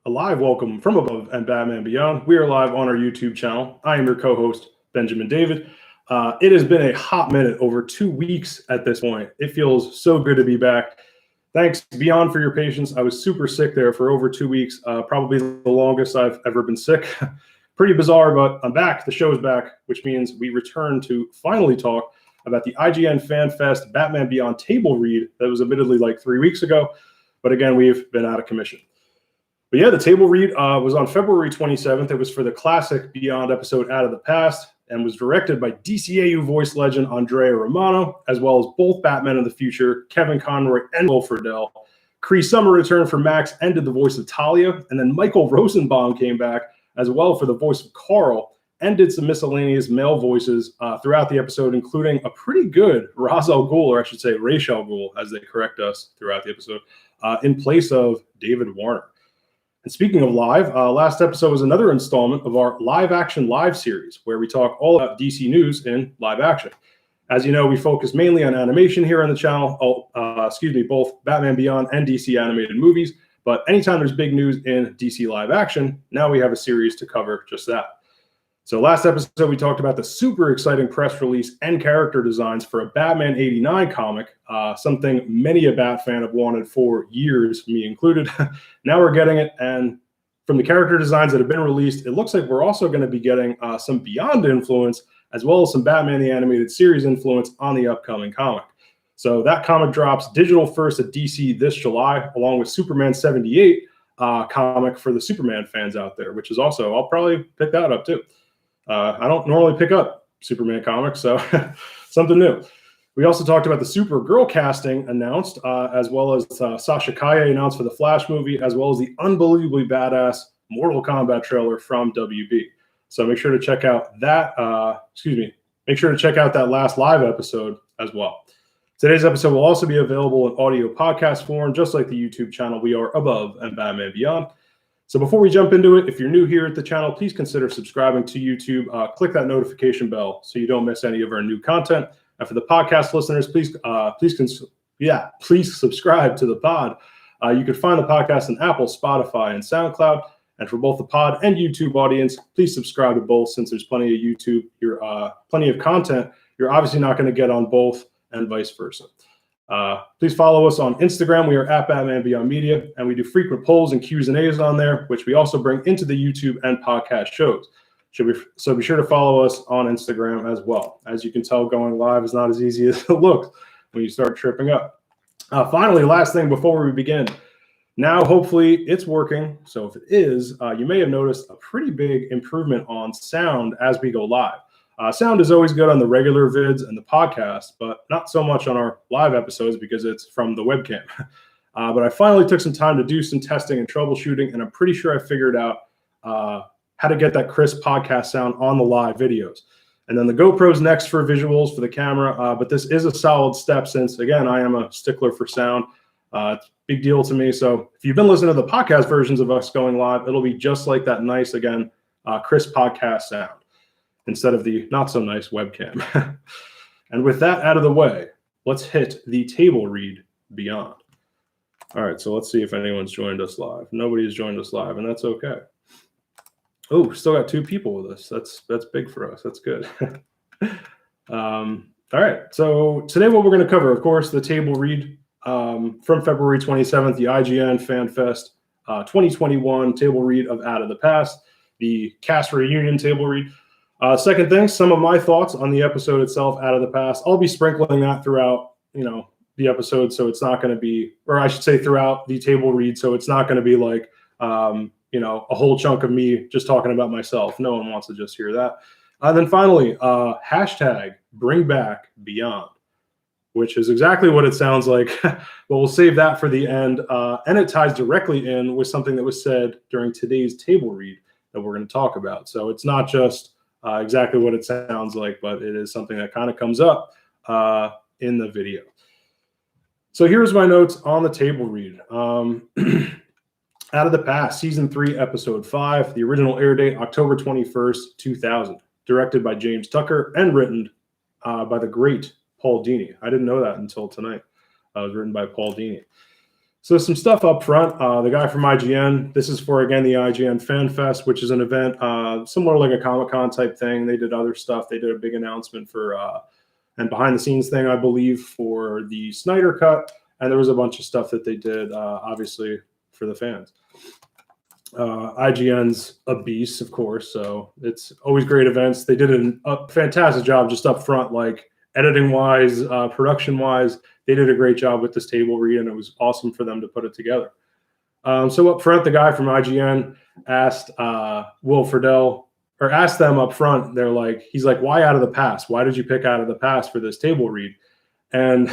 a live welcome from above and Batman Beyond. We are live on our YouTube channel. I am your co-host, Benjamin David. It has been a hot minute, over 2 weeks at this point. It feels so good to be back. Thanks, Beyond, for your patience. I was super sick there for over 2 weeks, probably the longest I've ever been sick. Pretty bizarre, but I'm back. The show is back, which means we return to finally talk about the IGN Fan Fest Batman Beyond table read that was admittedly like 3 weeks ago. But again, we've been out of commission. But yeah, the table read was on February 27th. It was for the classic Beyond episode Out of the Past and was directed by DCAU voice legend Andrea Romano, as well as both Batman of the Future, Kevin Conroy and Friedle. Cree Summer returned for Max and did the voice of Talia, and then Michael Rosenbaum came back as well for the voice of Carl and did some miscellaneous male voices throughout the episode, including a pretty good Ra's al Ghul, or I should say Ra's al Ghul, as they correct us throughout the episode, in place of David Warner. And speaking of live, last episode was another installment of our live action live series, where we talk all about DC news in live action. As you know, we focus mainly on animation here on the channel, both Batman Beyond and DC animated movies. But anytime there's big news in DC live action, now we have a series to cover just that. So last episode, we talked about the super exciting press release and character designs for a Batman 89 comic, something many a Bat fan have wanted for years, me included. Now we're getting it, and from the character designs that have been released, it looks like we're also going to be getting some Beyond influence, as well as some Batman the Animated Series influence on the upcoming comic. So that comic drops digital first at DC this July, along with Superman 78 comic for the Superman fans out there, which is also, I'll probably pick that up too. I don't normally pick up Superman comics, so something new. We also talked about the Supergirl casting announced, as well as Sasha Calle announced for the Flash movie, as well as the unbelievably badass Mortal Kombat trailer from WB. So make sure to check out that, make sure to check out that last live episode as well. Today's episode will also be available in audio podcast form, just like the YouTube channel. We are above and Batman Beyond. So before we jump into it, if you're new here at the channel, please consider subscribing to YouTube. Click that notification bell so you don't miss any of our new content. And for the podcast listeners, please subscribe to the pod. You can find the podcast on Apple, Spotify, and SoundCloud. And for both the pod and YouTube audience, please subscribe to both, since there's plenty of YouTube, plenty of content you're obviously not going to get on both, and vice versa. Please follow us on Instagram. We are at Batman Beyond Media, and we do frequent polls and Q&As on there, which we also bring into the YouTube and podcast shows. So be sure to follow us on Instagram as well. As you can tell, going live is not as easy as it looks when you start tripping up. Finally, last thing before we begin. Now, hopefully, it's working. So if it is, you may have noticed a pretty big improvement on sound as we go live. Sound is always good on the regular vids and the podcast, but not so much on our live episodes because it's from the webcam. But I finally took some time to do some testing and troubleshooting, and I'm pretty sure I figured out how to get that crisp podcast sound on the live videos. And then the GoPro's next for visuals for the camera, but this is a solid step since, again, I am a stickler for sound. It's a big deal to me. So if you've been listening to the podcast versions of us going live, it'll be just like that nice, again, crisp podcast sound, instead of the not so nice webcam. And with that out of the way, let's hit the table read Beyond. All right, so let's see if anyone's joined us live. Nobody's joined us live, and that's okay. Oh, still got 2 people with us. That's big for us. That's good. All right, so today what we're going to cover, of course, the table read from February 27th, the IGN Fan Fest 2021 table read of Out of the Past, the cast reunion table read. Second thing, some of my thoughts on the episode itself, Out of the Past. I'll be sprinkling that throughout, the episode, so it's not going to be, or I should say throughout the table read, so it's not going to be like, a whole chunk of me just talking about myself. No one wants to just hear that. Then finally, hashtag bring back Beyond, which is exactly what it sounds like, but we'll save that for the end. And it ties directly in with something that was said during today's table read that we're going to talk about. So it's not just exactly what it sounds like, but it is something that kind of comes up in the video. So here's my notes on the table read. Out of the Past, Season 3, Episode 5, the original air date, October 21st, 2000. Directed by James Tucker and written by the great Paul Dini. I didn't know that until tonight. It was written by Paul Dini. So some stuff up front. The guy from IGN. This is for, again, the IGN Fan Fest, which is an event similar like a Comic-Con type thing. They did other stuff. They did a big announcement for and behind the scenes thing, I believe, for the Snyder Cut. And there was a bunch of stuff that they did, obviously, for the fans. IGN's a beast, of course, so it's always great events. They did a fantastic job just up front, like editing-wise, production-wise. They did a great job with this table read, and it was awesome for them to put it together. So up front, the guy from IGN asked Will Friedle, or asked them up front, he's like, why Out of the Past? Why did you pick Out of the Past for this table read? And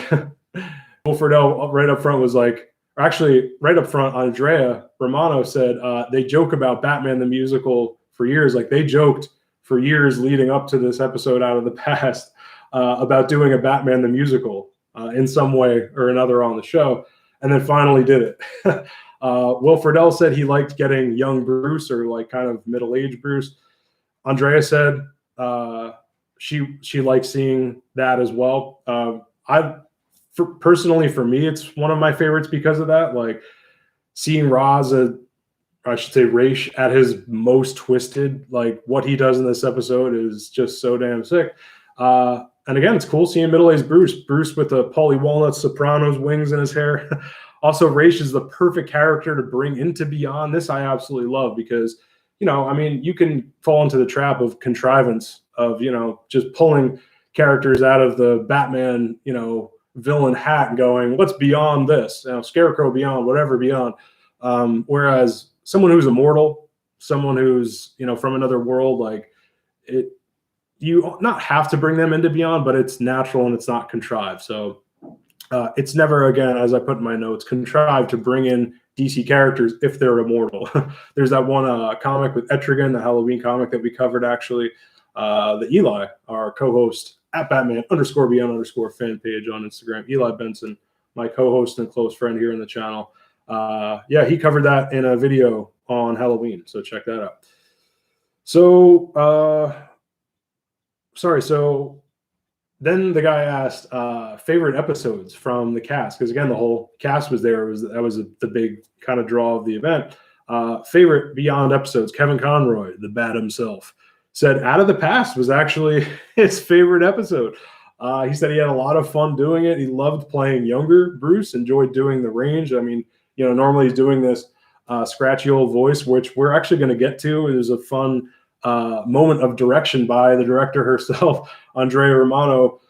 Will Friedle right up front was like, or actually right up front, Andrea Romano said they joke about Batman the musical for years. Like they joked for years leading up to this episode Out of the Past about doing a Batman the musical in some way or another on the show, and then finally did it. Will Friedle said he liked getting young Bruce, or like kind of middle-aged Bruce. Andrea said she likes seeing that as well. Personally, for me, it's one of my favorites because of that. Like seeing Ra's, I should say Raish, at his most twisted. Like what he does in this episode is just so damn sick. And again, it's cool seeing middle-aged Bruce with the Paulie Walnut Sopranos wings in his hair. Also, Raish is the perfect character to bring into Beyond. This I absolutely love because, I mean, you can fall into the trap of contrivance of, just pulling characters out of the Batman, villain hat and going, what's beyond this? Scarecrow beyond, whatever beyond. Whereas someone who's immortal, someone who's, from another world, like it, you not have to bring them into Beyond, but it's natural and it's not contrived. So it's never, again, as I put in my notes, contrived to bring in DC characters if they're immortal. There's that one comic with Etrigan, the Halloween comic that we covered, actually, that Eli, our co-host at Batman_Beyond_fan page on Instagram, Eli Benson, my co-host and close friend here in the channel. He covered that in a video on Halloween, so check that out. So, so then the guy asked favorite episodes from the cast, because again, the whole cast was there. That was the big kind of draw of the event. Favorite Beyond episodes, Kevin Conroy, the Bat himself, said Out of the Past was actually his favorite episode. He said he had a lot of fun doing it. He loved playing younger Bruce, enjoyed doing the range. I mean, normally he's doing this scratchy old voice, which we're actually going to get to. It was a fun moment of direction by the director herself, Andrea Romano.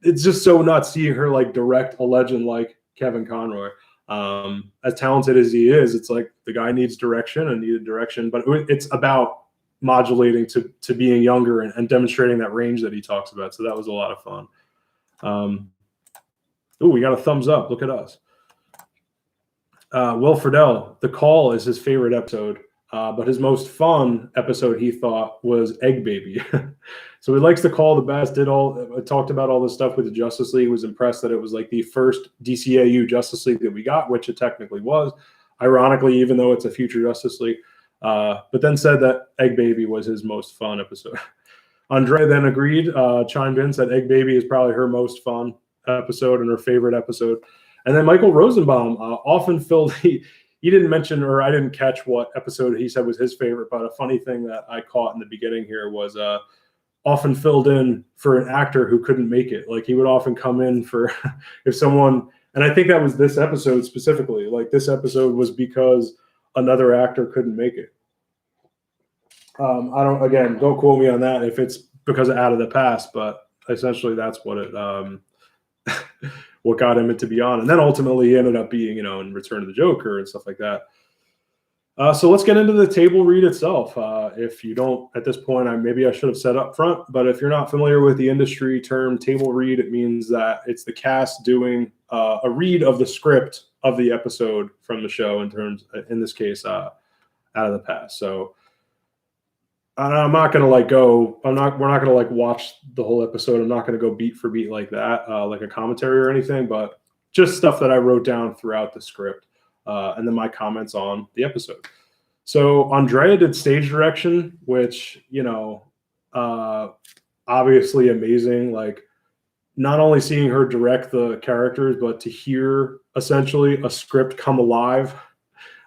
It's just so nuts seeing her like direct a legend like Kevin Conroy. As talented as he is, it's like the guy needs direction and needed direction, but it's about modulating to being younger and demonstrating that range that he talks about. So that was a lot of fun. We got a thumbs up. Look at us. Will Friedle, The Call is his favorite episode. But his most fun episode, he thought, was Egg Baby. So he likes The Call the best. Talked about all this stuff with the Justice League. Was impressed that it was like the first DCAU Justice League that we got, which it technically was. Ironically, even though it's a future Justice League. But then said that Egg Baby was his most fun episode. Andrea then agreed, chimed in, said Egg Baby is probably her most fun episode and her favorite episode. And then Michael Rosenbaum often filled he didn't mention, or I didn't catch what episode he said was his favorite, but a funny thing that I caught in the beginning here was often filled in for an actor who couldn't make it. Like he would often come in for if someone, and I think that was this episode specifically, like this episode was because another actor couldn't make it. Don't quote me on that if it's because of Out of the Past, but essentially that's what it, what got him into Beyond. And then ultimately he ended up being, in Return of the Joker and stuff like that. So let's get into the table read itself. If you don't, at this point, maybe I should have said up front, but if you're not familiar with the industry term table read, it means that it's the cast doing a read of the script of the episode from the show in this case, Out of the Past. So I'm not going to we're not going to watch the whole episode. I'm not going to go beat for beat like that, like a commentary or anything, but just stuff that I wrote down throughout the script. And then my comments on the episode. So Andrea did stage direction, which, obviously amazing. Like not only seeing her direct the characters, but to hear essentially a script come alive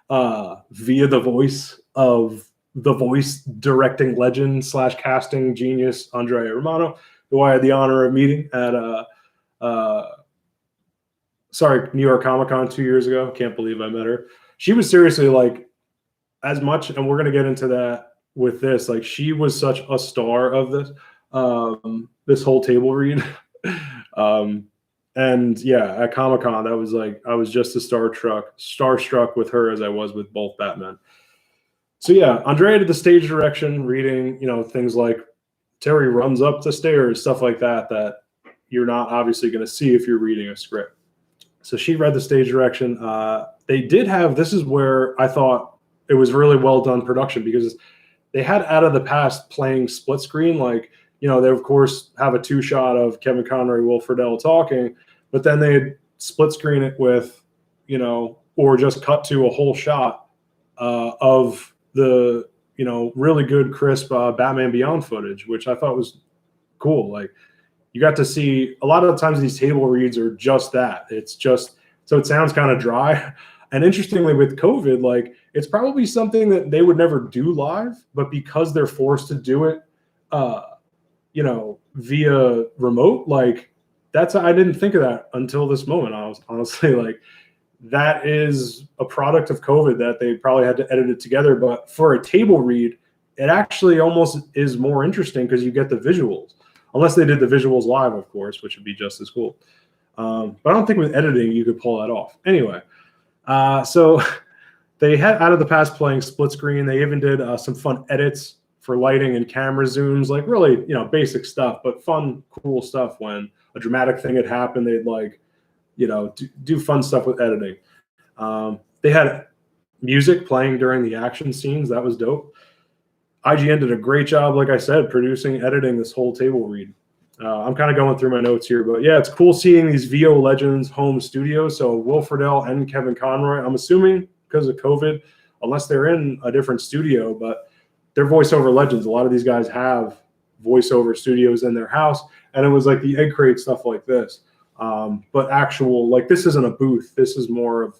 via the voice of the voice directing legend / casting genius Andrea Romano, who I had the honor of meeting at New York Comic-Con 2 years ago. Can't believe I met her. She was seriously like, as much, and we're going to get into that with this, like she was such a star of this this whole table read. And yeah, at Comic-Con, that was like, I was just as starstruck with her as I was with both Batmen. So yeah, Andrea did the stage direction, reading, things like Terry runs up the stairs, stuff like that you're not obviously going to see if you're reading a script. So she read the stage direction. They did have, this is where I thought it was really well done production, because they had Out of the Past playing split screen. Like, they of course have a 2-shot of Kevin Conroy, Will Friedle talking, but then they'd split screen it with, or just cut to a whole shot of the, really good, crisp Batman Beyond footage, which I thought was cool. Like, you got to see a lot of the times these table reads are just that. It's just, so it sounds kind of dry. And interestingly, with COVID, like, it's probably something that they would never do live, but because they're forced to do it, via remote, like, I didn't think of that until this moment. I was honestly like, that is a product of COVID that they probably had to edit it together. But for a table read, it actually almost is more interesting because you get the visuals, unless they did the visuals live, of course, which would be just as cool. But I don't think with editing you could pull that off. Anyway, so they had Out of the Past playing split screen. They even did some fun edits for lighting and camera zooms, like really, basic stuff, but fun, cool stuff. When a dramatic thing had happened, they'd like, do fun stuff with editing. They had music playing during the action scenes. That was dope. IGN did a great job, like I said, producing, editing this whole table read. I'm kind of going through my notes here, but yeah, it's cool seeing these VO Legends home studios. So Will Friedle and Kevin Conroy, I'm assuming because of COVID, unless they're in a different studio, but they're voiceover legends. A lot of these guys have voiceover studios in their house, and it was like the egg crate stuff like this. But actual, like, this isn't a booth. This is more of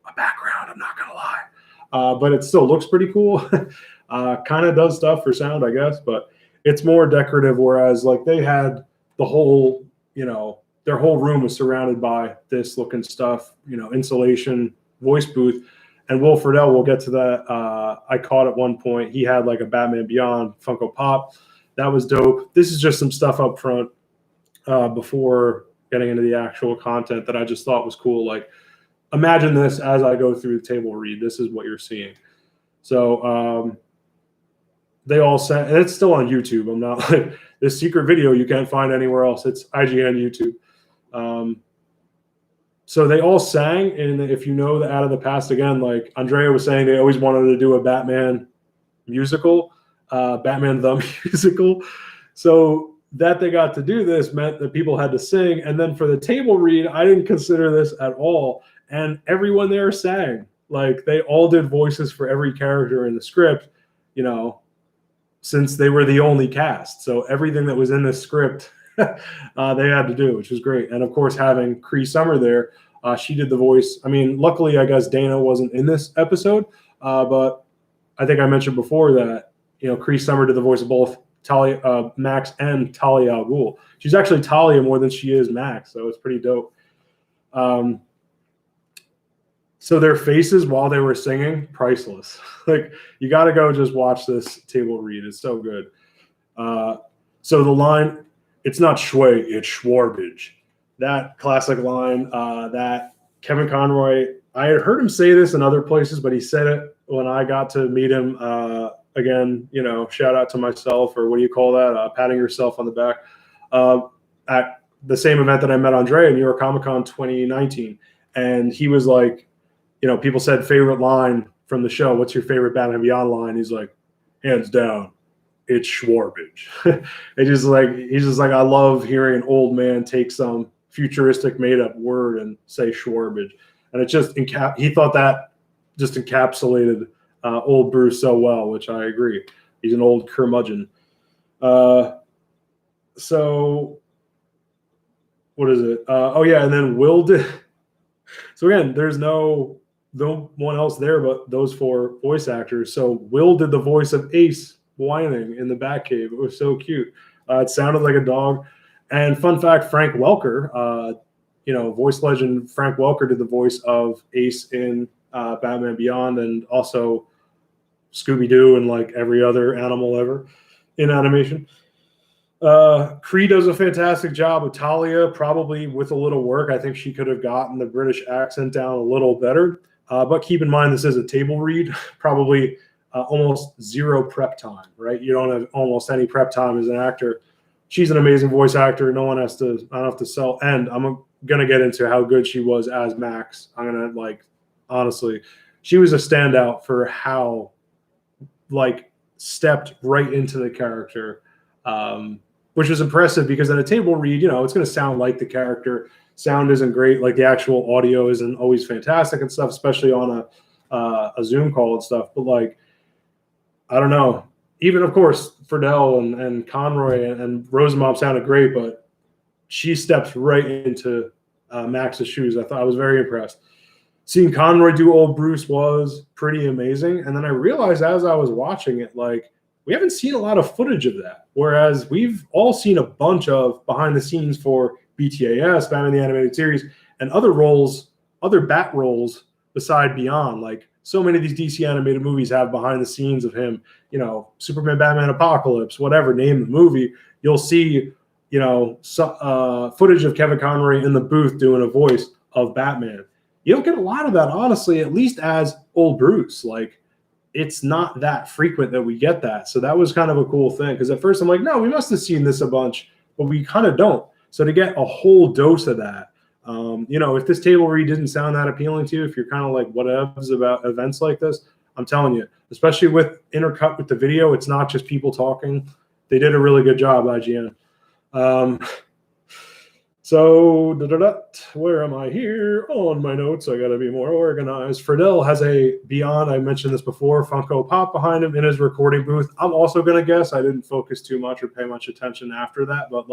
a background, I'm not going to lie. But it still looks pretty cool. Kind of does stuff for sound, I guess, but it's more decorative, whereas like they had the whole, their whole room was surrounded by this looking stuff, insulation, voice booth. And Will Friedle, we'll get to that. I caught at one point, he had like a Batman Beyond Funko Pop. That was dope. This is just some stuff up front before getting into the actual content that I just thought was cool. Like, imagine this as I go through the table read. This is what you're seeing. So they all sent, and it's still on YouTube. I'm not like, this secret video you can't find anywhere else. It's IGN YouTube. So they all sang, and if you know the Out of the Past, again, like Andrea was saying, they always wanted to do a Batman musical, Batman the musical. So that they got to do this meant that people had to sing. And then for the table read, I didn't consider this at all. And everyone there sang. Like, they all did voices for every character in the script, since they were the only cast. So everything that was in this script, they had to do, which was great. And of course, having Cree Summer there, she did the voice. I mean, luckily, I guess Dana wasn't in this episode, but I think I mentioned before that, Cree Summer did the voice of both Talia, Max and Talia Ghul. She's actually Talia more than she is Max, so it's pretty dope. So their faces while they were singing, priceless. Like, you got to go just watch this table read. It's so good. So the line, it's not schway, it's schwarbage. That classic line that Kevin Conroy, I had heard him say this in other places, but he said it when I got to meet him. Again, shout out to myself, or what do you call that? Patting yourself on the back. At the same event that I met Andrea in New York Comic-Con 2019. And he was like, people said favorite line from the show. What's your favorite Batman Beyond line? He's like, hands down, it's schwarbage. He's just like, I love hearing an old man take some futuristic made up word and say schwarbage. And it just he thought that just encapsulated old Bruce so well, which I agree. He's an old curmudgeon. So what is it? Oh yeah, and then Will did. So again, there's no one else there but those 4 voice actors. So Will did the voice of Ace whining in the Batcave. It was so cute. It sounded like a dog. And fun fact, Frank Welker, voice legend Frank Welker did the voice of Ace in Batman Beyond, and also Scooby-Doo and like every other animal ever in animation. Cree does a fantastic job with Talia, probably with a little work. I think she could have gotten the British accent down a little better. But keep in mind, this is a table read, probably almost zero prep time, right? You don't have almost any prep time as an actor. She's an amazing voice actor. I don't have to sell. And I'm going to get into how good she was as Max. I'm going to honestly, she was a standout for how stepped right into the character. Which was impressive because in a table read, it's going to sound like the character. Sound isn't great. Like the actual audio isn't always fantastic and stuff, especially on a Zoom call and stuff. But I don't know. Even of course, Friedle and Conroy and Rosenbaum sounded great, but she steps right into Max's shoes. I was very impressed. Seeing Conroy do old Bruce was pretty amazing. And then I realized as I was watching it, we haven't seen a lot of footage of that. Whereas we've all seen a bunch of behind the scenes for BTAS, Batman the Animated Series, and other roles, other Bat roles beside Beyond. So many of these DC animated movies have behind the scenes of him, Superman, Batman, Apocalypse, whatever, name the movie. You'll see, footage of Kevin Conroy in the booth doing a voice of Batman. You don't get a lot of that, honestly, at least as old Bruce. It's not that frequent that we get that. So that was kind of a cool thing. Because at first I'm like, no, we must have seen this a bunch, but we kind of don't. So to get a whole dose of that, if this table read didn't sound that appealing to you, if you're kind of like whatevs about events like this, I'm telling you, especially with intercut with the video, it's not just people talking. They did a really good job, IGN. So, where am I here? On my notes, I got to be more organized. Friedle has a Beyond, I mentioned this before, Funko Pop behind him in his recording booth. I'm also going to guess, I didn't focus too much or pay much attention after that, but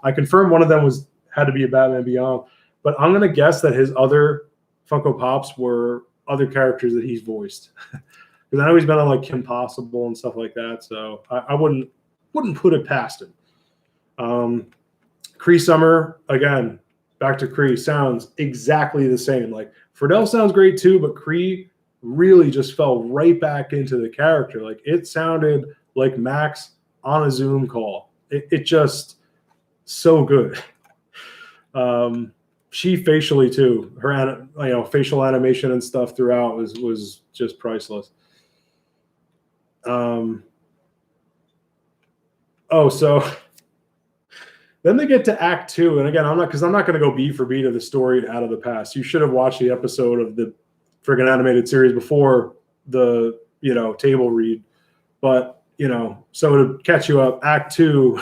I confirmed one of them had to be a Batman Beyond. But I'm going to guess that his other Funko Pops were other characters that he's voiced. Because I know he's been on Kim Possible and stuff like that, so I wouldn't put it past him. Cree Summer, again, back to Cree, sounds exactly the same. Friedle sounds great too, but Cree really just fell right back into the character. It sounded like Max on a Zoom call. It just so good. She facially too, her facial animation and stuff throughout was just priceless. So then they get to Act 2, and again, I'm not going to go beat for beat of the story out of the past. You should have watched the episode of the friggin' animated series before the table read. But so to catch you up, Act 2,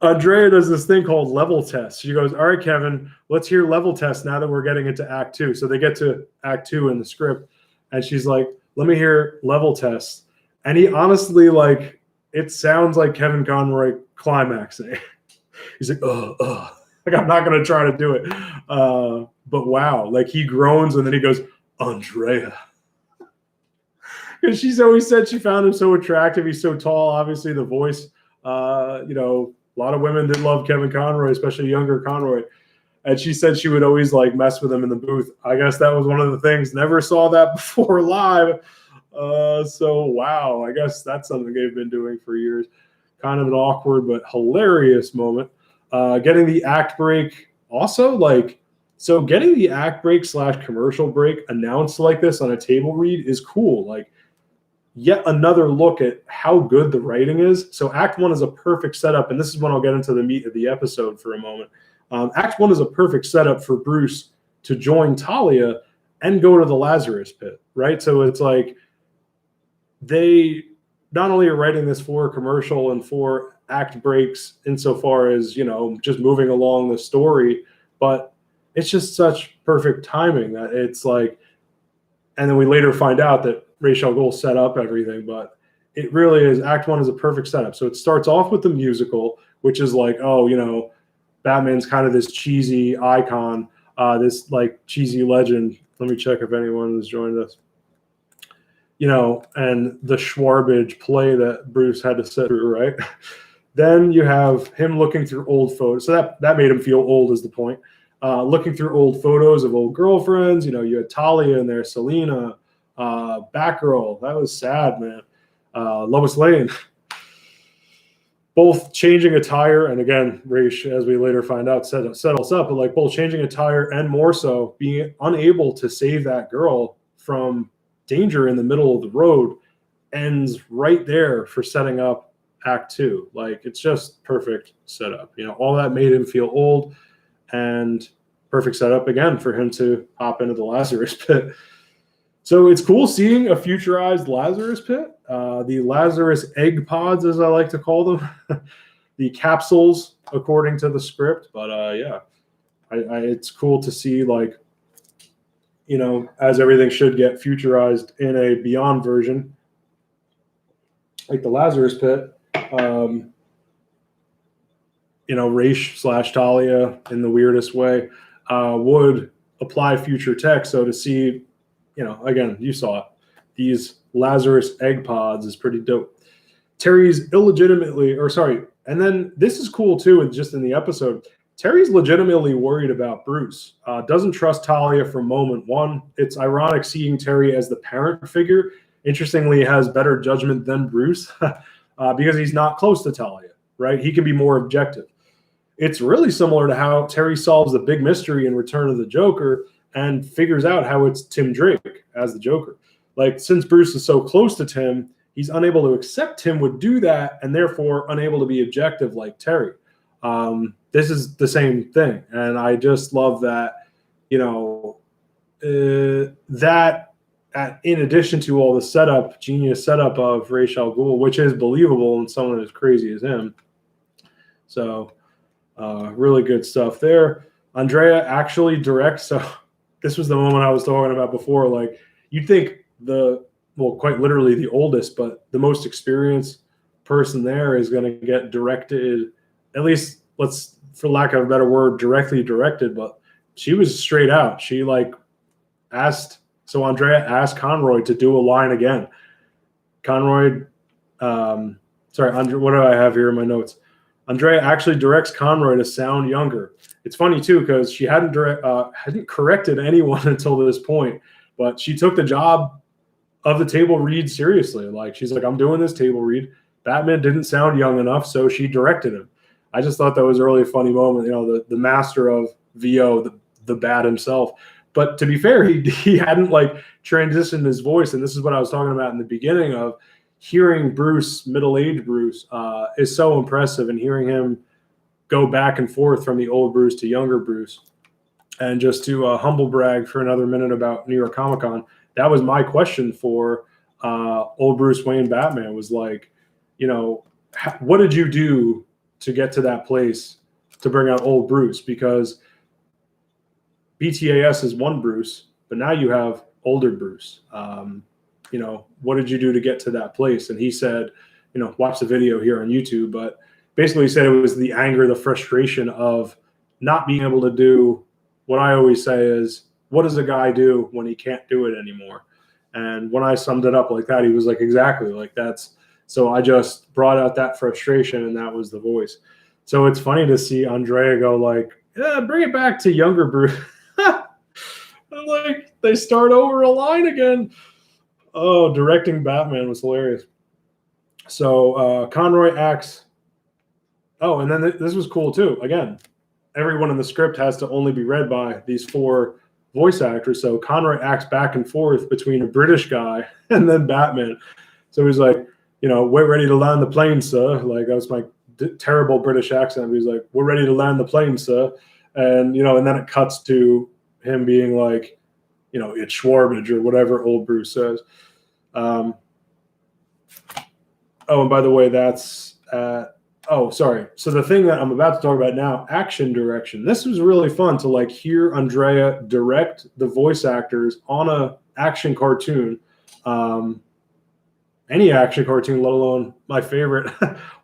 Andrea does this thing called level test. She goes, "All right, Kevin, let's hear level test now that we're getting into Act 2." So they get to Act 2 in the script, and she's like, "Let me hear level test." And he honestly it sounds like Kevin Conroy climaxing. He's like, I'm not going to try to do it. But wow, he groans and then he goes, "Andrea." Because she's always said she found him so attractive. He's so tall, obviously the voice. A lot of women did love Kevin Conroy, especially younger Conroy. And she said she would always mess with him in the booth. I guess that was one of the things. Never saw that before live. So wow, I guess that's something they've been doing for years. Kind of an awkward but hilarious moment. Getting the act break also so getting the act break / commercial break announced like this on a table read is cool. Yet another look at how good the writing is. So Act 1 is a perfect setup, and this is when I'll get into the meat of the episode for a moment. Act 1 is a perfect setup for Bruce to join Talia and go to the Lazarus pit, right? So it's they not only are writing this for a commercial and for act breaks insofar as, just moving along the story, but it's just such perfect timing that it's and then we later find out that Ra's al Ghul set up everything, but it really is, Act 1 is a perfect setup. So it starts off with the musical which is like, oh, Batman's kind of this cheesy icon, this like cheesy legend. Let me check if anyone has joined us. And the Schwarbage play that Bruce had to sit through, right? Then you have him looking through old photos. So that made him feel old is the point. Looking through old photos of old girlfriends. You had Talia in there, Selena, Batgirl. That was sad, man. Lois Lane. Both changing attire, and again, Raish, as we later find out, set us up, but like both changing attire and more so being unable to save that girl from danger in the middle of the road ends right there for setting up Act 2. Like, it's just perfect setup. All that made him feel old, and perfect setup again for him to hop into the Lazarus Pit. So it's cool seeing a futurized Lazarus Pit, the Lazarus egg pods, as I like to call them, the capsules, according to the script. But it's cool to see, like, as everything should get futurized in a Beyond version, like the Lazarus Pit. Raish / Talia in the weirdest way would apply future tech. So to see, again, you saw it. These Lazarus egg pods is pretty dope. Terry's and then this is cool too, and just in the episode, Terry's legitimately worried about Bruce. Doesn't trust Talia from moment one. It's ironic seeing Terry as the parent figure. Interestingly, has better judgment than Bruce because he's not close to Talia, right? He can be more objective. It's really similar to how Terry solves the big mystery in Return of the Joker and figures out how it's Tim Drake as the Joker. Like, since Bruce is so close to Tim, he's unable to accept Tim would do that, and therefore unable to be objective like Terry. This is the same thing, and I just love that, in addition to all the genius setup of Ra's al Ghul, which is believable in someone as crazy as him. So really good stuff there. Andrea actually directs. So this was the moment I was talking about before. Like, you'd think quite literally the oldest, but the most experienced person there is going to get directed, at least for lack of a better word, directly directed. But she was straight out. She Andrea asked Conroy to do a line again. Conroy, what do I have here in my notes? Andrea actually directs Conroy to sound younger. It's funny too, because she hadn't corrected anyone until this point, but she took the job of the table read seriously. Like, she's like, I'm doing this table read. Batman didn't sound young enough, so she directed him. I just thought that was a really funny moment. The master of VO, the Bat himself. But to be fair, he hadn't transitioned his voice, and this is what I was talking about in the beginning of hearing Bruce, middle-aged Bruce, is so impressive, and hearing him go back and forth from the old Bruce to younger Bruce. And just to humble brag for another minute about New York Comic Con, that was my question for old Bruce Wayne Batman, was like, what did you do to get to that place to bring out old Bruce? Because BTAS is one Bruce, but now you have older Bruce. What did you do to get to that place? And he said, watch the video here on YouTube, but basically he said it was the anger, the frustration of not being able to do what I always say is, what does a guy do when he can't do it anymore? And when I summed it up like that, he was like, exactly, like that's. So I just brought out that frustration, and that was the voice. So it's funny to see Andrea go like, yeah, bring it back to younger Bruce. I'm like, they start over a line again. Oh, directing Batman was hilarious. So Conroy acts. Oh, and then this was cool too. Again, everyone in the script has to only be read by these 4 voice actors. So Conroy acts back and forth between a British guy and then Batman. So he's like, we're ready to land the plane, sir. Like, that was my terrible British accent. He's like, we're ready to land the plane, sir. And, and then it cuts to him being like, it's Schwarbage or whatever old Bruce says. And by the way, that's sorry. So the thing that I'm about to talk about now, action direction. This was really fun to hear Andrea direct the voice actors on a action cartoon. Any action cartoon, let alone my favorite,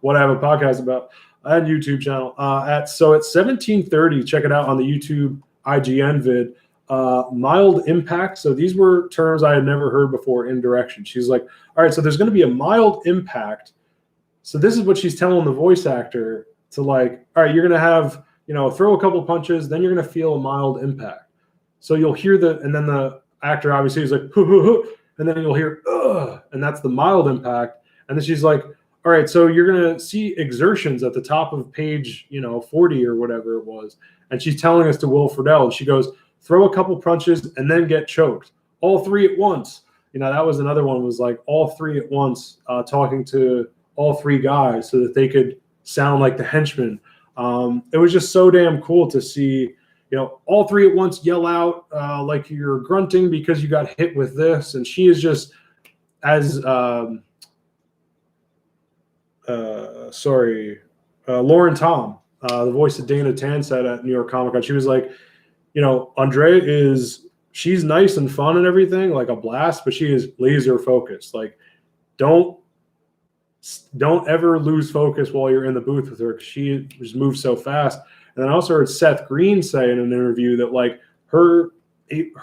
what I have a podcast about. and YouTube channel. At 17:30, check it out on the YouTube IGN vid. Mild impact. So these were terms I had never heard before in direction. She's like, all right, so there's going to be a mild impact. So this is what she's telling the voice actor to like, all right, you're going to have, throw a couple punches, then you're going to feel a mild impact. So you'll hear and then the actor obviously is like, hoo, hoo, hoo, and then you'll hear, ugh, and that's the mild impact. And then she's like, all right, so you're going to see exertions at the top of page, 40 or whatever it was. And she's telling us to Will Friedle, and she goes, throw a couple punches and then get choked. All three at once. That was another one, was like all three at once, talking to all three guys so that they could sound like the henchmen. It was just so damn cool to see, all three at once yell out like you're grunting because you got hit with this. And she is just as Lauren Tom, the voice of Dana Tan, said at New York Comic Con, she was like, Andrea she's nice and fun and everything, like a blast, but she is laser focused. Like, don't ever lose focus while you're in the booth with her, because she just moves so fast. And then I also heard Seth Green say in an interview that like her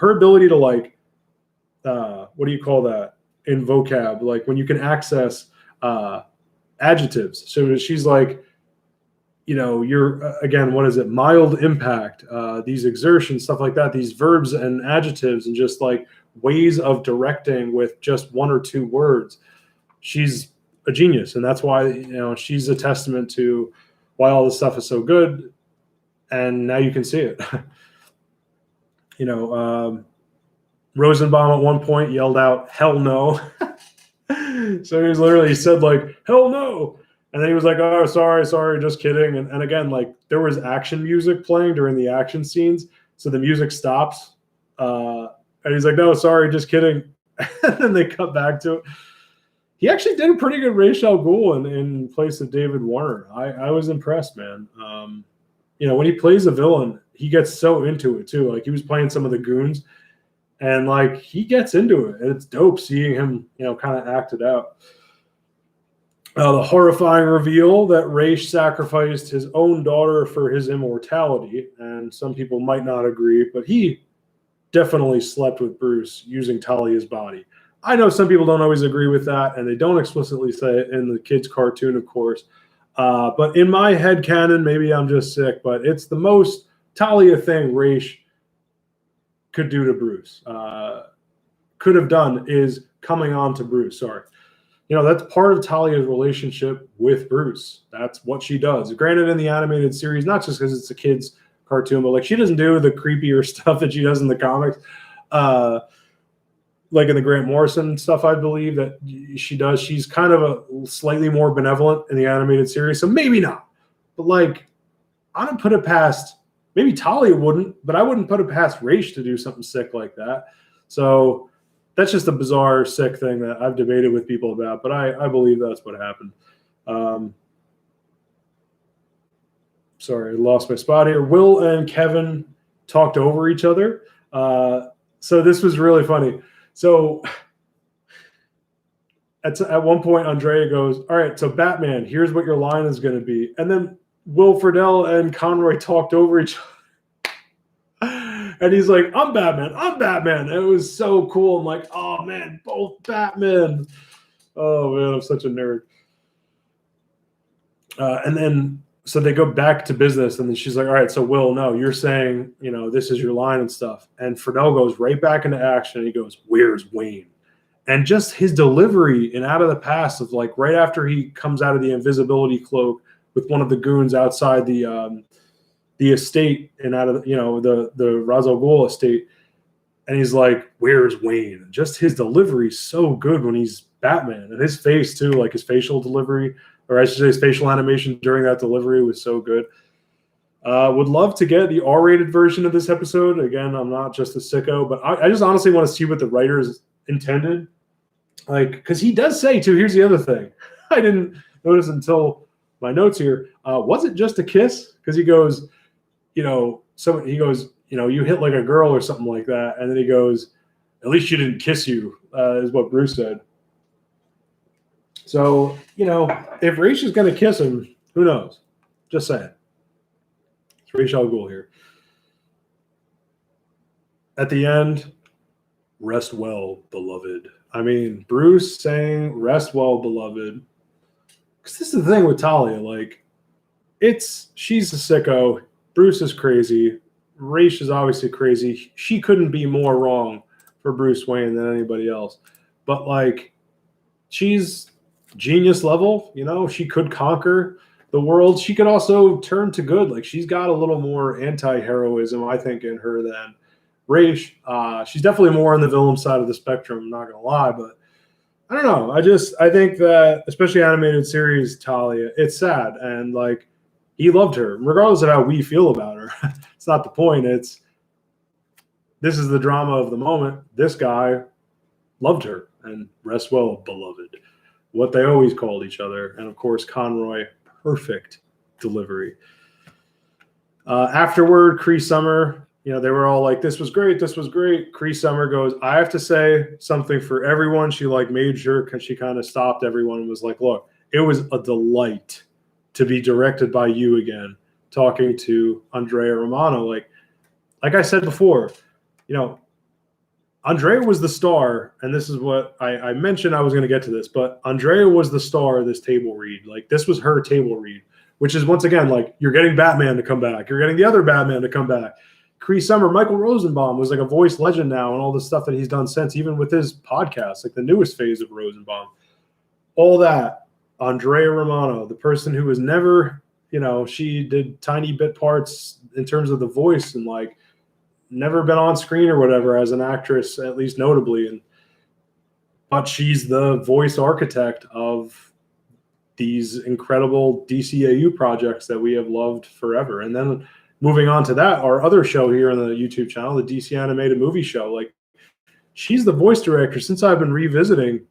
ability to like, what do you call that in vocab? Like when you can access adjectives. So she's like, you're again, what is it? Mild impact, these exertions, stuff like that, these verbs and adjectives, and just like ways of directing with just one or two words. She's a genius. And that's why, she's a testament to why all this stuff is so good. And now you can see it. Rosenbaum at one point yelled out, hell no. So he said like, hell no. And then he was like, oh, sorry, just kidding. And again, like there was action music playing during the action scenes. So the music stops. And he's like, no, sorry, just kidding. And then they cut back to it. He actually did a pretty good Ra's al Ghul in place of David Warner. I was impressed, man. When he plays a villain, he gets so into it too. Like he was playing some of the goons, and like he gets into it, and it's dope seeing him, kind of act it out. The horrifying reveal that Ra's sacrificed his own daughter for his immortality, and some people might not agree, but he definitely slept with Bruce using Talia's body. I know some people don't always agree with that, and they don't explicitly say it in the kids' cartoon, of course. But in my head canon, maybe I'm just sick, but it's the most Talia thing Ra's could do to Bruce. Could have done is coming on to Bruce, sorry. That's part of Talia's relationship with Bruce. That's what she does. Granted, in the animated series, not just because it's a kid's cartoon, but like she doesn't do the creepier stuff that she does in the comics. Like in the Grant Morrison stuff, I believe that she does. She's kind of a slightly more benevolent in the animated series. So maybe not. But like, I don't put it past, maybe Talia wouldn't, but I wouldn't put it past Ra's to do something sick like that. So that's just a bizarre, sick thing that I've debated with people about, but I believe that's what happened. Sorry, I lost my spot here. Will and Kevin talked over each other. So this was really funny. So at one point, Andrea goes, all right, so Batman, here's what your line is going to be. And then Will Friedle and Conroy talked over each other. And he's like, I'm Batman. And it was so cool. I'm like, oh, man, both Batman. Oh, man, I'm such a nerd. And then so they go back to business. And then she's like, all right, so Will, no, you're saying, this is your line and stuff. And Friedle goes right back into action. And he goes, where's Wayne? And just his delivery in Out of the Past of like right after he comes out of the invisibility cloak with one of the goons outside the estate and out of the Ra's al Ghul estate, and he's like, "Where's Wayne?" And just his delivery is so good when he's Batman, and his face too, like his facial delivery, or I should say his facial animation during that delivery was so good. Would love to get the R-rated version of this episode. Again, I'm not just a sicko, but I just honestly want to see what the writers intended. Like, because he does say too, here's the other thing I didn't notice until my notes here. Was it just a kiss? Because he goes, he goes, you hit like a girl or something like that. And then he goes, at least she didn't kiss you, is what Bruce said. So, if Ra's is going to kiss him, who knows? Just saying. It's Ra's al Ghul here. At the end, rest well, beloved. I mean, Bruce saying rest well, beloved. Because this is the thing with Talia. Like, she's a sicko. Bruce is crazy. Ra's is obviously crazy. She couldn't be more wrong for Bruce Wayne than anybody else. But, like, she's genius level. You know, she could conquer the world. She could also turn to good. Like, she's got a little more anti-heroism, I think, in her than Ra's. She's definitely more on the villain side of the spectrum, I'm not going to lie. But I don't know. I think that, especially animated series Talia, it's sad. And, like, he loved her, regardless of how we feel about her. It's not the point. This is the drama of the moment. This guy loved her, and rest well, beloved. What they always called each other. And, of course, Conroy, perfect delivery. Afterward, Cree Summer, you know, they were all like, this was great, this was great. Cree Summer goes, I have to say something for everyone. She, like, made sure, because she kind of stopped everyone and was like, look, it was a delight to be directed by you again, talking to Andrea Romano. Like I said before, you know, Andrea was the star, and this is what I mentioned. I was going to get to this, but Andrea was the star of this table read. Like, this was her table read, which is, once again, like, you're getting Batman to come back. You're getting the other Batman to come back. Cree Summer, Michael Rosenbaum was like a voice legend now, and all the stuff that he's done since, even with his podcast, like the newest phase of Rosenbaum. All that. Andrea Romano, the person who was never, you know, she did tiny bit parts in terms of the voice and, like, never been on screen or whatever as an actress, at least notably. But she's the voice architect of these incredible DCAU projects that we have loved forever. And then moving on to that, our other show here on the YouTube channel, the DC Animated Movie Show, like, she's the voice director. Since I've been revisiting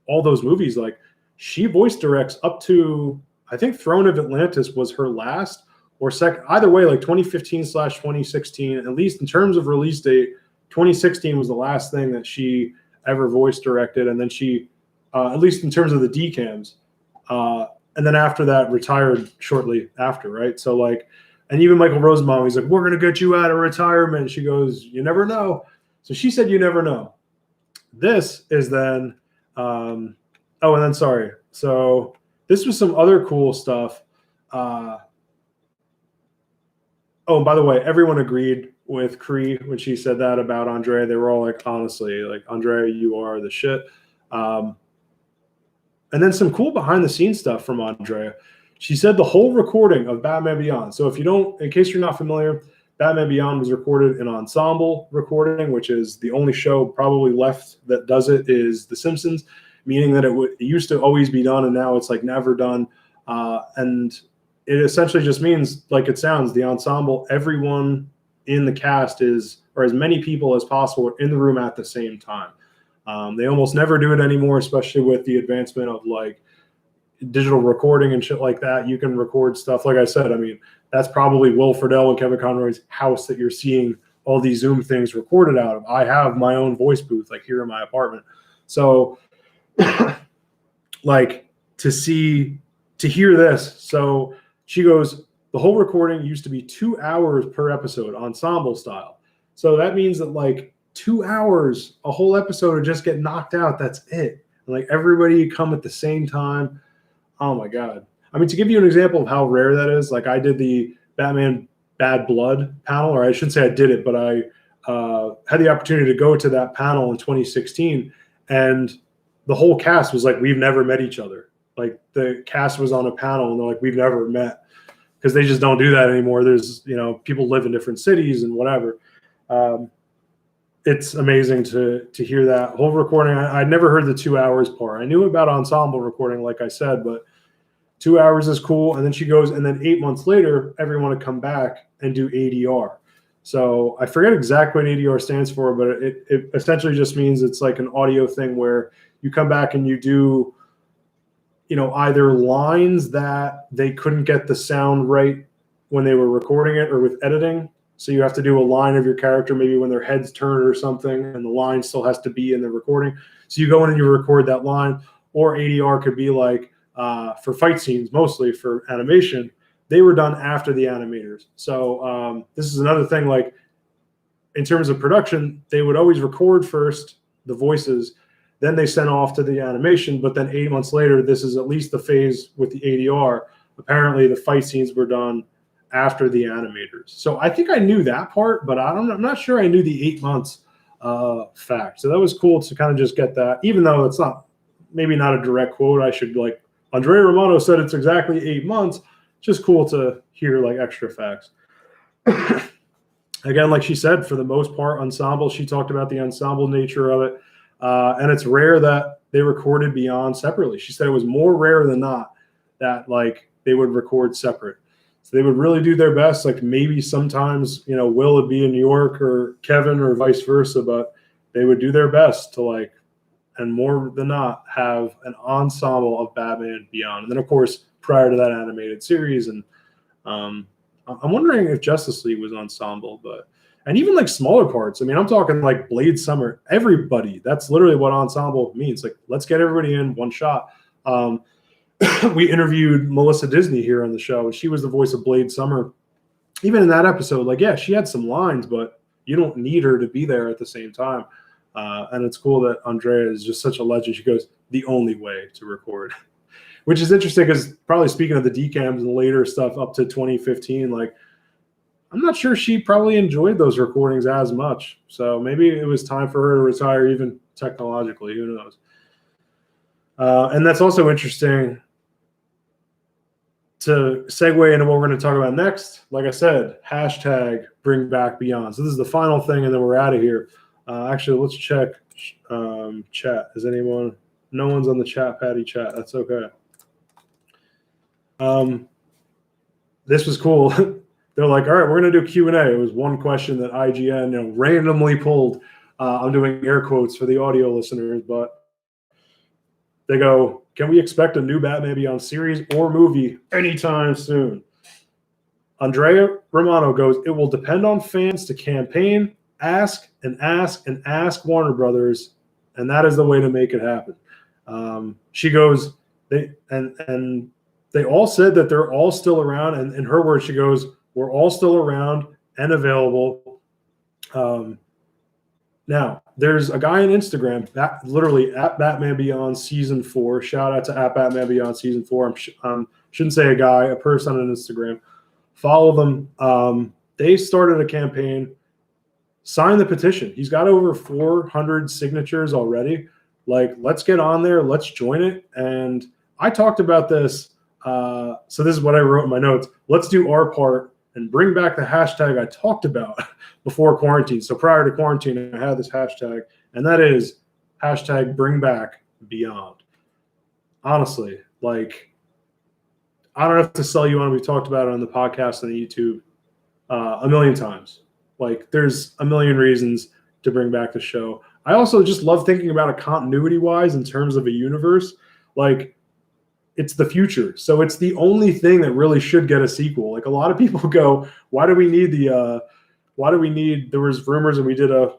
all those movies, like, she voice directs up to, I think, Throne of Atlantis was her last or second. Either way, like 2015/2016, at least in terms of release date, 2016 was the last thing that she ever voice directed. And then she, at least in terms of the DCAMs, and then after that retired shortly after, right? So, like, and even Michael Rosenbaum, he's like, we're going to get you out of retirement. She goes, you never know. So she said, you never know. This is then, oh, and then, sorry. So this was some other cool stuff. Oh, and by the way, everyone agreed with Cree when she said that about Andrea. They were all like, honestly, like, Andrea, you are the shit. And then some cool behind-the-scenes stuff from Andrea. She said the whole recording of Batman Beyond. So if you don't, in case you're not familiar, Batman Beyond was recorded in ensemble recording, which is the only show probably left that does it is The Simpsons, meaning that it used to always be done and now it's, like, never done. And it essentially just means, like it sounds, the ensemble, everyone in the cast is, or as many people as possible, are in the room at the same time. They almost never do it anymore, especially with the advancement of, like, digital recording and shit like that. You can record stuff. Like I said, I mean, that's probably Will Friedle and Kevin Conroy's house that you're seeing all these Zoom things recorded out of. I have my own voice booth, like, here in my apartment. So, like, to hear this. So she goes, the whole recording used to be 2 hours per episode, ensemble style. So that means that, like, 2 hours, a whole episode would just get knocked out. That's it. And, like, everybody come at the same time. Oh my God. I mean, to give you an example of how rare that is, like, I did the Batman Bad Blood panel, or I shouldn't say I did it, but I had the opportunity to go to that panel in 2016, and the whole cast was like, we've never met each other. Like, the cast was on a panel and they're like, we've never met, because they just don't do that anymore. There's, you know, people live in different cities and whatever. It's amazing to hear that whole recording. I'd never heard the 2 hours part. I knew about ensemble recording, like I said, but 2 hours is cool. And then she goes, and then 8 months later, everyone would come back and do ADR. So I forget exactly what ADR stands for, but it essentially just means it's like an audio thing where you come back and you do, you know, either lines that they couldn't get the sound right when they were recording it or with editing. So you have to do a line of your character, maybe when their head's turned or something, and the line still has to be in the recording. So you go in and you record that line. Or ADR could be like, for fight scenes, mostly for animation, they were done after the animators. So this is another thing, like in terms of production, they would always record first the voices, then they sent off to the animation, but then 8 months later, this is at least the phase with the ADR. Apparently the fight scenes were done after the animators. So I think I knew that part, but I'm not sure I knew the 8 months fact. So that was cool to kind of just get that, even though it's maybe not a direct quote. I should like, Andrea Romano said it's exactly 8 months. Just cool to hear like extra facts. Again, like she said, for the most part, ensemble, she talked about the ensemble nature of it. And it's rare that they recorded Beyond separately. She said it was more rare than not that like they would record separate. So they would really do their best. Like maybe sometimes, Will would be in New York or Kevin or vice versa, but they would do their best to like, and more than not, have an ensemble of Batman Beyond. And then of course, prior to that animated series. And I'm wondering if Justice League was ensemble, and even like smaller parts. I mean, I'm talking like Blade Summer, everybody. That's literally what ensemble means. Like, let's get everybody in one shot. We interviewed Melissa Disney here on the show, and she was the voice of Blade Summer. Even in that episode, like, yeah, she had some lines, but you don't need her to be there at the same time. And it's cool that Andrea is just such a legend. She goes, the only way to record. Which is interesting because probably speaking of the DCAMs and later stuff up to 2015, like I'm not sure she probably enjoyed those recordings as much. So maybe it was time for her to retire even technologically. Who knows? And that's also interesting to segue into what we're going to talk about next. Like I said, hashtag bring back Beyond. So this is the final thing, and then we're out of here. Actually, let's check chat. Is anyone? No one's on the chat, Patty chat. That's okay. This was cool. They're like, all right, we're going to do Q&A. It was one question that IGN randomly pulled. I'm doing air quotes for the audio listeners, but they go, can we expect a new Batman Beyond series or movie anytime soon? Andrea Romano goes, it will depend on fans to campaign, ask and ask and ask Warner Brothers, and that is the way to make it happen. She goes, they all said that they're all still around. And in her words, she goes, we're all still around and available. Now, there's a guy on Instagram, literally at Batman Beyond Season 4. Shout out to at Batman Beyond Season 4. Shouldn't say a guy, a person on Instagram. Follow them. They started a campaign. Sign the petition. He's got over 400 signatures already. Like, let's get on there. Let's join it. And I talked about this. So this is what I wrote in my notes. Let's do our part and bring back the hashtag I talked about before quarantine. So prior to quarantine, I had this hashtag, and that is hashtag bring back Beyond. Honestly, like, I don't have to sell you on. We've talked about it on the podcast and the YouTube a million times. Like, there's a million reasons to bring back the show. I also just love thinking about it continuity-wise in terms of a universe. Like, it's the future. So it's the only thing that really should get a sequel. Like, a lot of people go, why do we need there was rumors, and we did a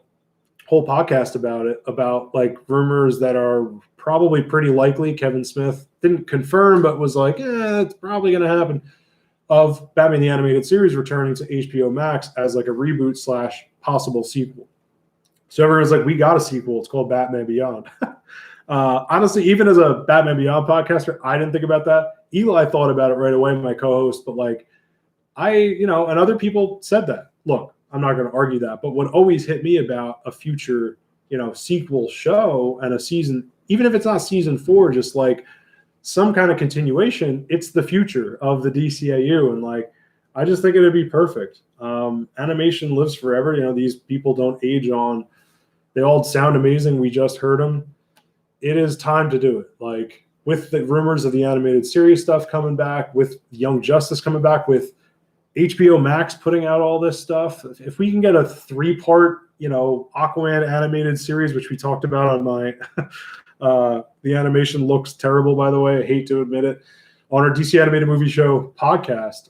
whole podcast about it, about like rumors that are probably pretty likely. Kevin Smith didn't confirm, but was like, it's probably going to happen, of Batman the Animated Series returning to HBO Max as like a reboot / possible sequel. So everyone's like, we got a sequel. It's called Batman Beyond. Honestly, even as a Batman Beyond podcaster, I didn't think about that. Eli thought about it right away, my co-host, but like and other people said that. Look, I'm not going to argue that, but what always hit me about a future, sequel show and a season, even if it's not season 4, just like some kind of continuation, it's the future of the DCAU. And like, I just think it'd be perfect. Animation lives forever. These people don't age on. They all sound amazing. We just heard them. It is time to do it. Like, with the rumors of the animated series stuff coming back, with Young Justice coming back, with HBO Max putting out all this stuff. If we can get a 3-part, Aquaman animated series, which we talked about on my, the animation looks terrible, by the way. I hate to admit it. On our DC Animated Movie Show podcast,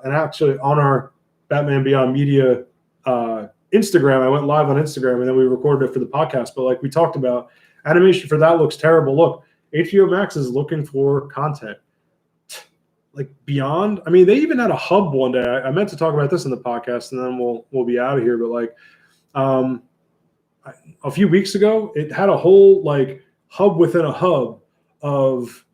and actually on our Batman Beyond Media Instagram, I went live on Instagram, and then we recorded it for the podcast. But like we talked about, animation for that looks terrible. Look, HBO Max is looking for content. like Beyond. I mean, they even had a hub one day. I meant to talk about this in the podcast, and then we'll be out of here. But like, a few weeks ago, it had a whole like hub within a hub of,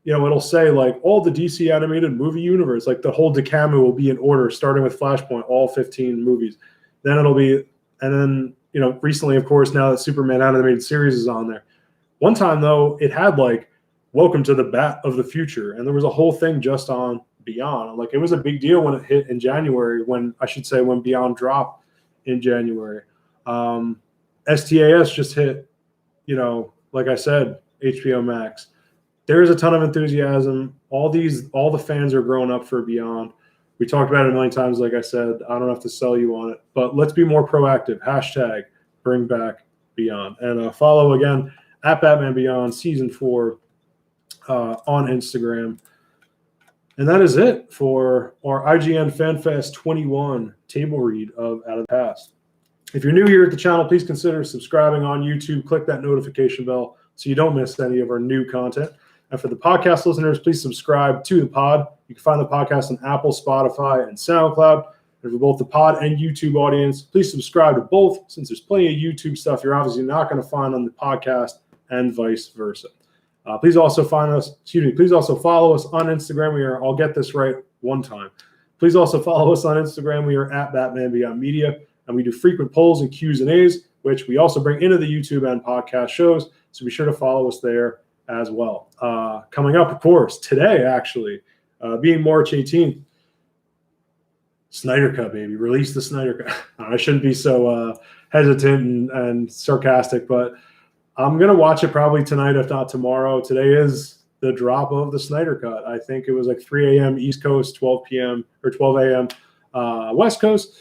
it'll say like all the DC animated movie universe, like the whole DCAU will be in order, starting with Flashpoint, all 15 movies. Then it'll be, and then recently, of course, now that Superman animated series is on there. One time though, it had like Welcome to the Bat of the Future, and there was a whole thing just on Beyond. Like it was a big deal when it hit in January. When Beyond dropped in January. STAS just hit, like I said, HBO Max. There is a ton of enthusiasm. All the fans are growing up for Beyond. We talked about it a million times. Like I said, I don't have to sell you on it, but let's be more proactive. Hashtag bring back Beyond, and follow again at Batman Beyond Season 4 on Instagram. And that is it for our IGN Fan Fest 21 table read of Out of the Past. If you're new here at the channel, please consider subscribing on YouTube. Click that notification bell so you don't miss any of our new content. And for the podcast listeners, please subscribe to the pod. You can find the podcast on Apple, Spotify, and SoundCloud. And for both the pod and YouTube audience, please subscribe to both, since there's plenty of YouTube stuff you're obviously not going to find on the podcast, and vice versa. Please also follow us on Instagram. I'll get this right one time. Please also follow us on Instagram. We are at Batman Beyond Media, and we do frequent polls and Q&As, which we also bring into the YouTube and podcast shows. So be sure to follow us there as well. Coming up, of course, today, actually, being March 18th, Snyder Cut, baby. Release the Snyder Cut. I shouldn't be so hesitant and sarcastic, but I'm going to watch it probably tonight, if not tomorrow. Today is the drop of the Snyder Cut. I think it was like 3 a.m. East Coast, 12 p.m. or 12 a.m. West Coast.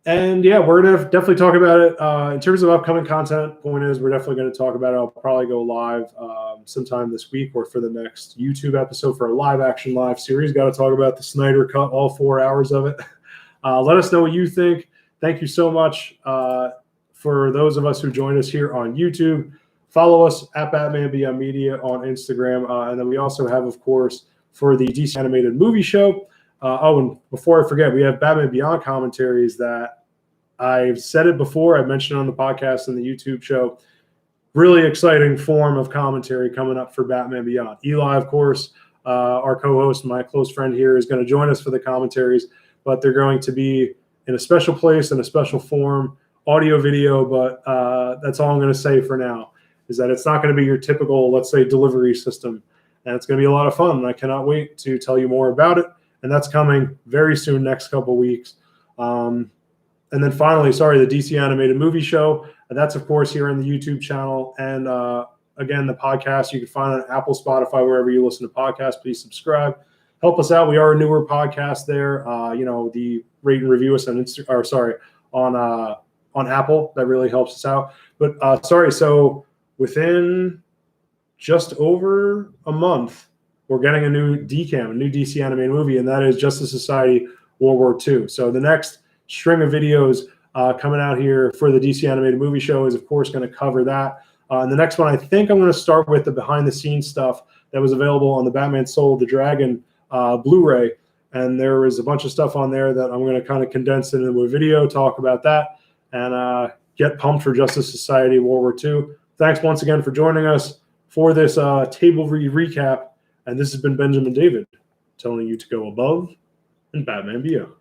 And yeah, we're going to definitely talk about it. In terms of upcoming content, point is we're definitely going to talk about it. I'll probably go live sometime this week or for the next YouTube episode for a live series. Got to talk about the Snyder Cut, all 4 hours of it. Let us know what you think. Thank you so much for those of us who joined us here on YouTube. Follow us at Batman Beyond Media on Instagram. And then we also have, of course, for the DC Animated Movie Show. And before I forget, we have Batman Beyond commentaries that I've said it before. I mentioned on the podcast and the YouTube show. Really exciting form of commentary coming up for Batman Beyond. Eli, of course, our co-host, my close friend here, is going to join us for the commentaries, but they're going to be in a special place, in a special form, audio, video, but that's all I'm going to say for now, is that it's not going to be your typical, let's say, delivery system, and it's going to be a lot of fun, and I cannot wait to tell you more about it. And that's coming very soon, next couple weeks. And then finally, the DC Animated Movie Show. And that's, of course, here on the YouTube channel. And again, the podcast you can find on Apple, Spotify, wherever you listen to podcasts. Please subscribe. Help us out. We are a newer podcast there. The rate and review us on Apple. That really helps us out. But so within just over a month, we're getting a new DCAM, a new DC animated movie, and that is Justice Society World War II. So the next string of videos coming out here for the DC Animated Movie Show is, of course, going to cover that. And the next one, I think I'm going to start with the behind-the-scenes stuff that was available on the Batman Soul of the Dragon Blu-ray. And there was a bunch of stuff on there that I'm going to kind of condense into a video, talk about that, and get pumped for Justice Society World War II. Thanks once again for joining us for this table read recap. And this has been Benjamin David telling you to go above and Batman Beyond.